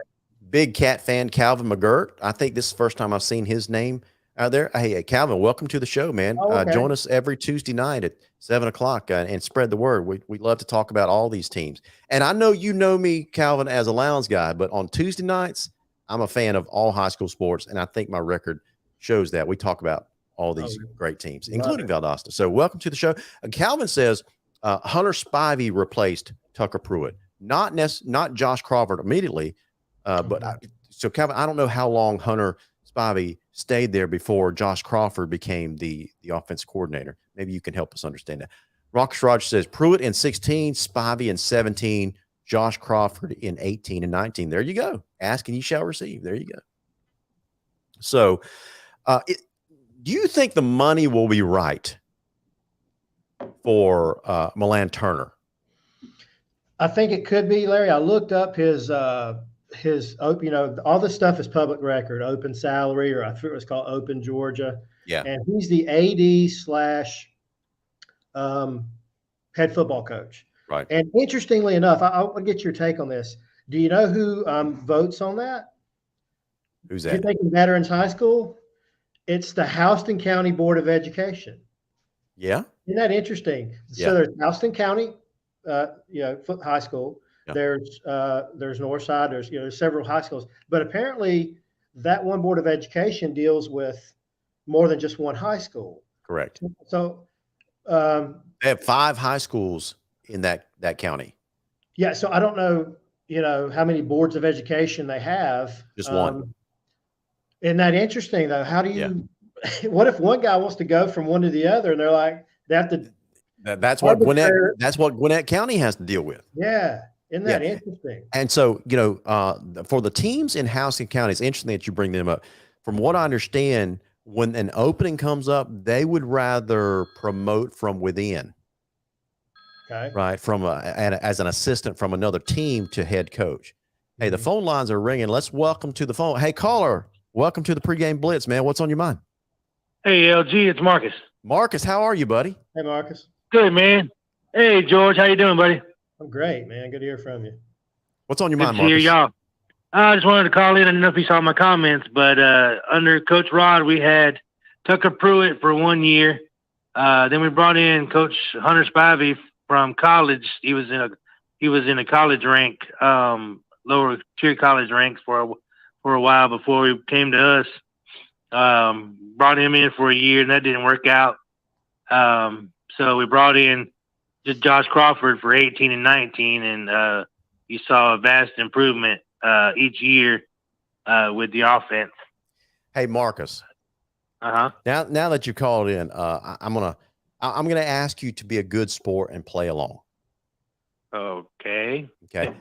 big Cat fan, Calvin McGirt. I think this is the first time I've seen his name out there. Hey, Calvin, welcome to the show, man. Join us every Tuesday night at 7:00 and spread the word. We love to talk about all these teams. And I know you know me, Calvin, as a Lowndes guy, but on Tuesday nights, I'm a fan of all high school sports, and I think my record shows that. We talk about all these great teams, including Valdosta. So welcome to the show. Calvin says Hunter Spivey replaced Tucker Pruitt, not Josh Crawford immediately. So Calvin, I don't know how long Hunter Spivey stayed there before Josh Crawford became the offense coordinator. Maybe you can help us understand that. Marcus Rogers says Pruitt in 16, Spivey in 17, Josh Crawford in 18 and 19. There you go. Ask and you shall receive. There you go. So do you think the money will be right for Milan Turner? I think it could be, Larry. I looked up his all the stuff is public record, open salary, or I think it was called Open Georgia. Yeah. And he's the AD / head football coach. Right. And interestingly enough, I want to get your take on this. Do you know who votes on that? Who's that? You're thinking Veterans High School? It's the Houston County Board of Education. Yeah. Isn't that interesting? Yeah. So there's Houston County, high school. Yeah. There's Northside. There's several high schools, but apparently that one Board of Education deals with more than just one high school. Correct. So they have 5 high schools in that county. Yeah. So I don't know, how many boards of education they have. Just one. Isn't that interesting though? How do you? Yeah. What if one guy wants to go from one to the other, and they're like they have to? That's what Gwinnett. That's what Gwinnett County has to deal with. Yeah. Isn't that interesting? And so, for the teams in Houston County, it's interesting that you bring them up. From what I understand, when an opening comes up, they would rather promote from within. Okay. Right. As an assistant from another team to head coach. Hey, the phone lines are ringing. Let's welcome to the phone. Hey, caller, welcome to the pregame blitz, man. What's on your mind? Hey, LG, it's Marcus. Marcus, how are you, buddy? Hey, Marcus. Good, man. Hey, George, how you doing, buddy? I'm great, man. Good to hear from you. What's on your Good mind, to hear Marcus? y'all. I just wanted to call in. I don't know if you saw my comments, but under Coach Rod, we had Tucker Pruitt for 1 year. Then we brought in Coach Hunter Spivey from college. He was in a college rank, lower tier college ranks for a while before he came to us. Brought him in for a year, and that didn't work out. So we brought in just Josh Crawford for 18 and 19, and you saw a vast improvement each year with the offense. Hey, Marcus. Uh-huh. Now that you called in, I'm gonna ask you to be a good sport and play along. Okay.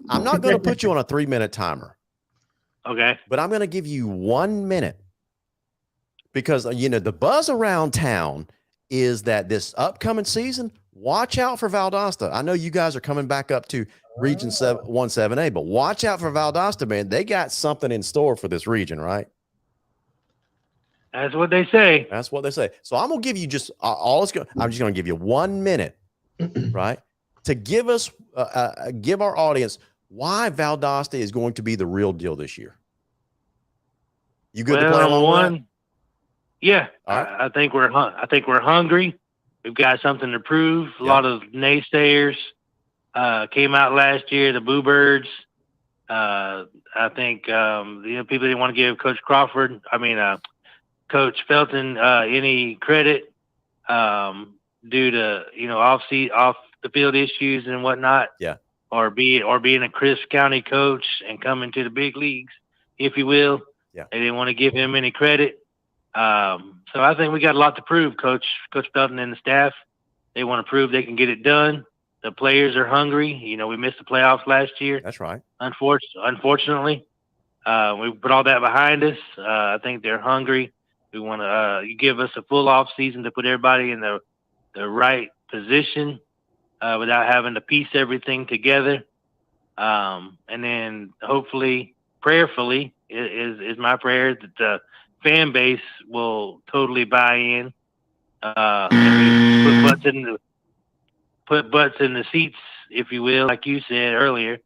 I'm not gonna put you on a 3-minute timer. Okay. But I'm gonna give you 1 minute because the buzz around town is that this upcoming season, watch out for Valdosta. I know you guys are coming back up to Region 17A, but watch out for Valdosta, man. They got something in store for this region, right? That's what they say. That's what they say. So I'm gonna give you just I'm just gonna give you 1 minute, right, to give us give our audience why Valdosta is going to be the real deal this year. You good to play along with that? Yeah, All right. I think we're hungry. We've got something to prove. A lot of naysayers came out last year. The Boo Birds. I think people didn't want to give Coach Coach Felton any credit due to off the field issues and whatnot. Yeah. Or being a Chris County coach and coming to the big leagues, if you will. Yeah. They didn't want to give him any credit. So I think we got a lot to prove, Coach Felton and the staff. They want to prove they can get it done. The players are hungry. We missed the playoffs last year. That's right. Unfortunately, we put all that behind us. I think they're hungry. We want to give us a full off season to put everybody in the right position without having to piece everything together. And then hopefully, prayerfully, is my prayer that the fan base will totally buy in and put butts in the seats, if you will, like you said earlier.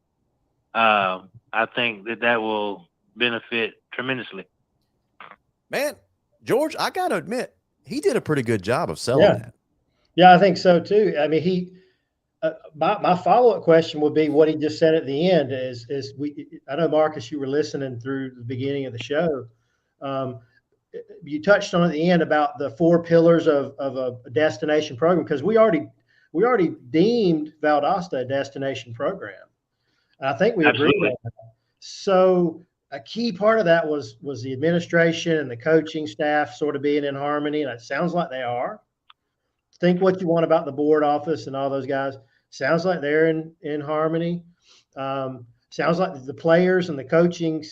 I think that will benefit tremendously. Man, George, I got to admit, he did a pretty good job of selling that. Yeah, I think so too. I mean, my follow-up question would be what he just said at the end I know, Marcus, you were listening through the beginning of the show. You touched on at the end about the 4 pillars of a destination program, because we already deemed Valdosta a destination program. And I think we agree with that. So a key part of that was the administration and the coaching staff sort of being in harmony, and it sounds like they are. Think what you want about the board office and all those guys. Sounds like they're in harmony. Sounds like the players and the coaching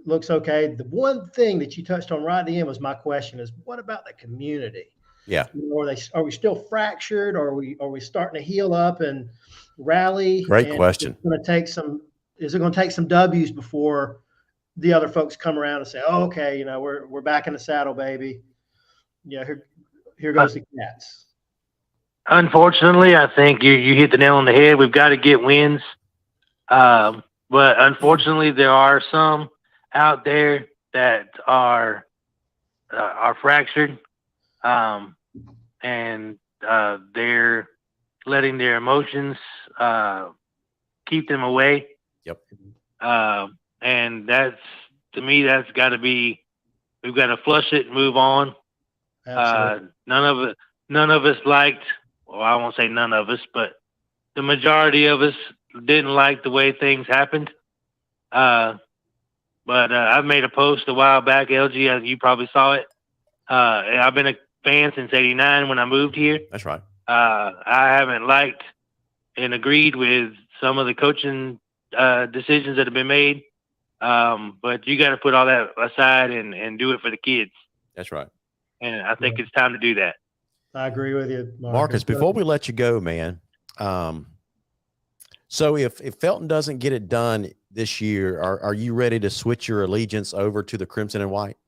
looks okay. The one thing that you touched on right at the end was my question: is what about the community? Yeah. Are we still fractured? Or are we starting to heal up and rally? Great question. Is it going to take some W's before the other folks come around and say, "Oh, okay, we're back in the saddle, baby. Yeah, here goes the Cats." Unfortunately, I think you hit the nail on the head. We've got to get wins. But unfortunately, there are some out there that are fractured, and they're letting their emotions keep them away. Yep. And to me, that's got to be. We've got to flush it and move on. None of us liked. Well, I won't say none of us, but the majority of us didn't like the way things happened. But I've made a post a while back, LG, you probably saw it. I've been a fan since '89 when I moved here. That's right. I haven't liked and agreed with some of the coaching decisions that have been made. But you got to put all that aside and do it for the kids. That's right. And I think it's time to do that. I agree with you, Marcus. Before we let you go, man. So if Felton doesn't get it done this year, are you ready to switch your allegiance over to the crimson and white?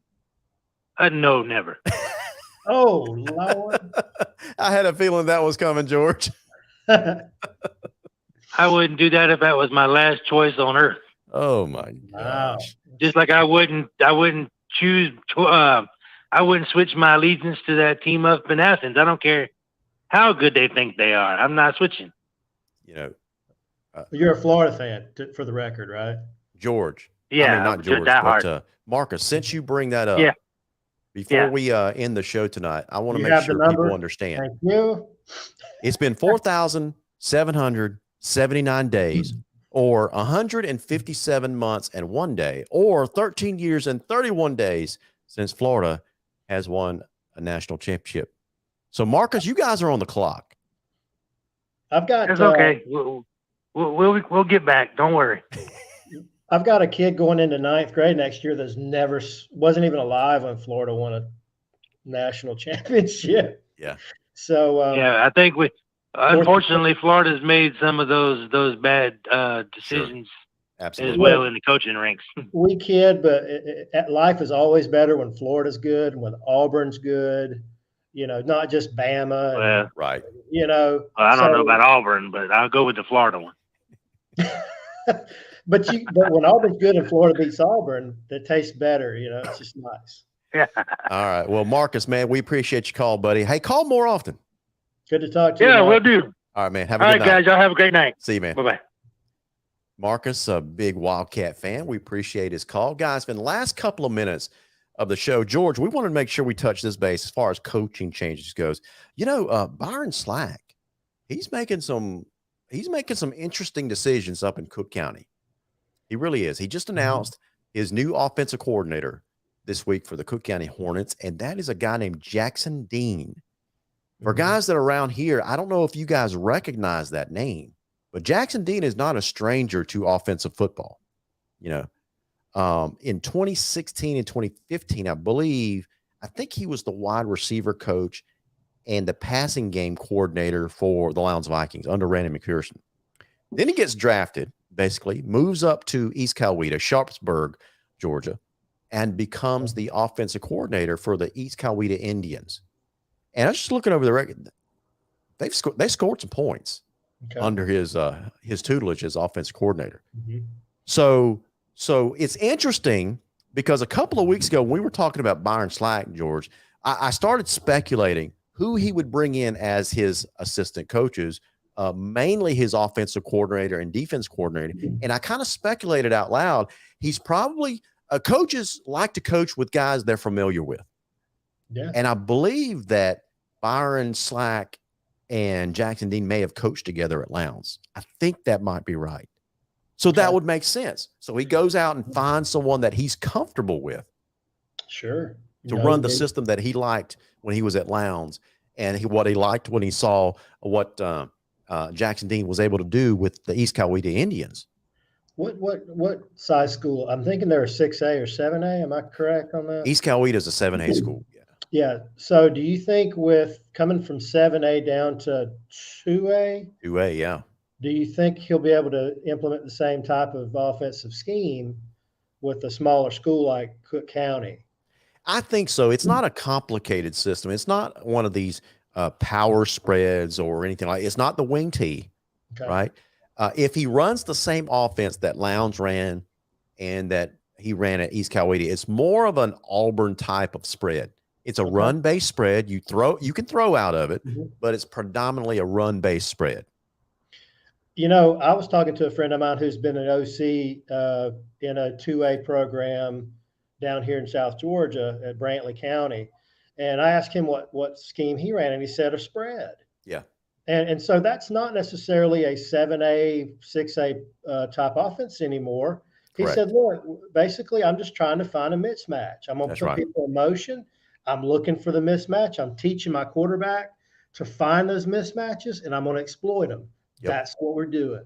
No, never. Oh, Lord. I had a feeling that was coming, George. I wouldn't do that if that was my last choice on earth. Oh my Wow. gosh. Just like I wouldn't choose I wouldn't switch my allegiance to that team up in Athens. I don't care how good they think they are. I'm not switching. You know, You're a Florida fan, for the record, right? George. Yeah, I mean, not George, but Marcus, since you bring that up, before we end the show tonight, I want to make sure people understand. Thank you. It's been 4,779 days, or 157 months and 1 day, or 13 years and 31 days since Florida has won a national championship. So, Marcus, you guys are on the clock. I've got. It's okay. We'll get back. Don't worry. I've got a kid going into 9th grade next year that's wasn't even alive when Florida won a national championship. Yeah. So I think unfortunately Florida's made some of those bad decisions as well in the coaching ranks. We kid, but life is always better when Florida's good and when Auburn's good. You know, not just Bama. Well, right. You know, I don't know about Auburn, but I'll go with the Florida one. But when Auburn's good and Florida beats Auburn, that tastes better. You know, it's just nice. Yeah. All right. Well, Marcus, man, we appreciate your call, buddy. Hey, call more often. Good to talk to you. Yeah, we'll do. All right, man. Have a good night. All right, guys. Y'all have a great night. See you, man. Bye-bye. Marcus, a big Wildcat fan. We appreciate his call. Guys, in the last couple of minutes of the show, George, we wanted to make sure we touch this base as far as coaching changes goes. You know, Byron Slack, he's making some interesting decisions up in Cook County. He really is. He just announced his new offensive coordinator this week for the Cook County Hornets, and that is a guy named Jackson Dean. For guys that are around here, I don't know if you guys recognize that name, but Jackson Dean is not a stranger to offensive football. You know, in 2016 and 2015, I think he was the wide receiver coach and the passing game coordinator for the Lions Vikings under Randy McPherson. Then he gets drafted, basically, moves up to East Coweta, Sharpsburg, Georgia, and becomes the offensive coordinator for the East Coweta Indians. And I was just looking over the record. They scored some points under his tutelage as offensive coordinator. So it's interesting because a couple of weeks ago when we were talking about Byron Slack, George, I started speculating who he would bring in as his assistant coaches, mainly his offensive coordinator and defense coordinator. And I kind of speculated out loud, he's probably coaches like to coach with guys they're familiar with. Yeah. And I believe that Byron Slack and Jackson Dean may have coached together at Lowndes. I think that might be right. So that would make sense. So he goes out and finds someone that he's comfortable with. Sure. To run the system that he liked when he was at Lowndes, and what he liked when he saw what Jackson Dean was able to do with the East Coweta Indians. What size school? I'm thinking they're a 6A or 7A. Am I correct on that? East Coweta is a 7A school. Yeah. Yeah. So do you think with coming from 7A down to 2A? 2A, yeah. Do you think he'll be able to implement the same type of offensive scheme with a smaller school like Cook County? I think so. It's not a complicated system. It's not one of these power spreads or anything like. It's not the wing tee, right? If he runs the same offense that Lowndes ran and that he ran at East Coweta, it's more of an Auburn type of spread. It's a run-based spread. You can throw out of it, but it's predominantly a run-based spread. You know, I was talking to a friend of mine who's been an OC in a 2A program down here in South Georgia at Brantley County. And I asked him what scheme he ran, and he said a spread. Yeah. And so that's not necessarily a 7A, 6A type offense anymore. He said, look, basically, I'm just trying to find a mismatch. I'm going to put people in motion. I'm looking for the mismatch. I'm teaching my quarterback to find those mismatches, and I'm going to exploit them. Yep. That's what we're doing.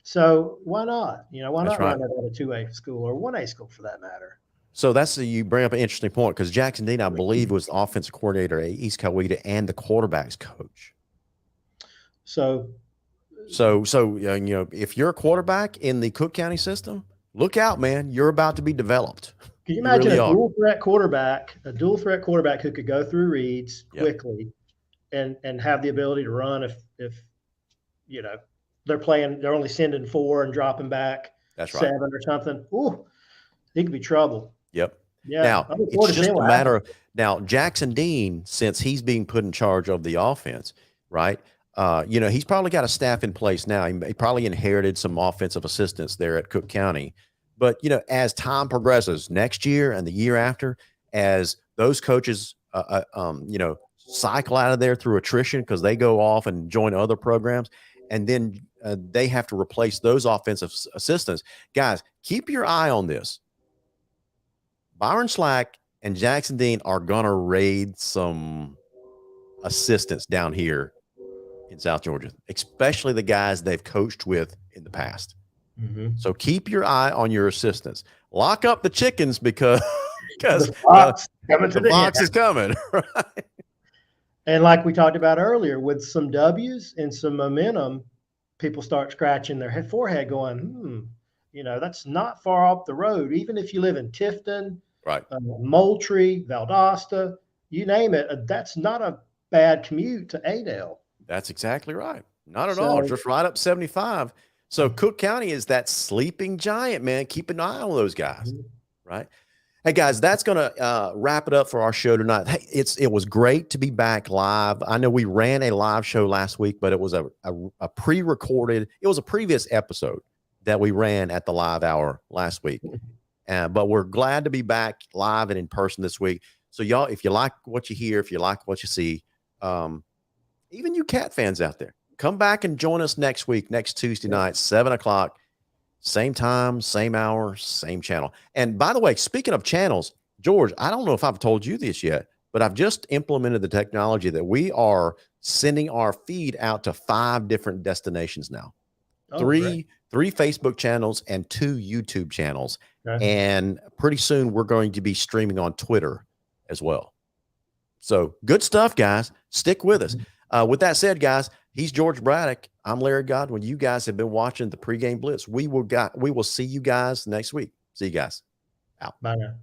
So why not? Why That's not right. run it at a 2A school or 1A school for that matter? So you bring up an interesting point because Jackson Dean, I believe, was the offensive coordinator at East Coweta and the quarterbacks coach. So if you're a quarterback in the Cook County system, look out, man. You're about to be developed. can you imagine really a are. dual threat quarterback who could go through reads quickly and have the ability to run if they're only sending 4 and dropping back That's 7 right. or something. Ooh, he could be trouble. Yep. Yeah. Now, it's just a matter of now Jackson Dean, since he's being put in charge of the offense, right? He's probably got a staff in place now. He probably inherited some offensive assistants there at Cook County. But, as time progresses next year and the year after, as those coaches, cycle out of there through attrition because they go off and join other programs, and then they have to replace those offensive assistants. Guys, keep your eye on this. Byron Slack and Jackson Dean are going to raid some assistants down here in South Georgia, especially the guys they've coached with in the past. Mm-hmm. So keep your eye on your assistants. Lock up the chickens because the fox is coming. Right? And like we talked about earlier, with some W's and some momentum, people start scratching their forehead going, that's not far off the road. Even if you live in Tifton, right, Moultrie, Valdosta, you name it, that's not a bad commute to Adel. That's exactly right. Not at all. Just right up 75. So Cook County is that sleeping giant, man. Keep an eye on those guys, right? Hey, guys, that's going to wrap it up for our show tonight. Hey, it was great to be back live. I know we ran a live show last week, but it was a pre-recorded. It was a previous episode that we ran at the live hour last week. But we're glad to be back live and in person this week. So, y'all, if you like what you hear, if you like what you see, even you Cat fans out there, come back and join us next week, next Tuesday night, 7 o'clock. Same time, same hour, same channel. And by the way, speaking of channels, George, I don't know if I've told you this yet, but I've just implemented the technology that we are sending our feed out to 5 different destinations now. Oh, 3 Facebook channels and 2 YouTube channels. Okay. And pretty soon we're going to be streaming on Twitter as well. So good stuff, guys. Stick with us. With that said, guys, he's George Braddock. I'm Larry Godwin. You guys have been watching the Pregame Blitz. We will see you guys next week. See you guys. Out. Bye now.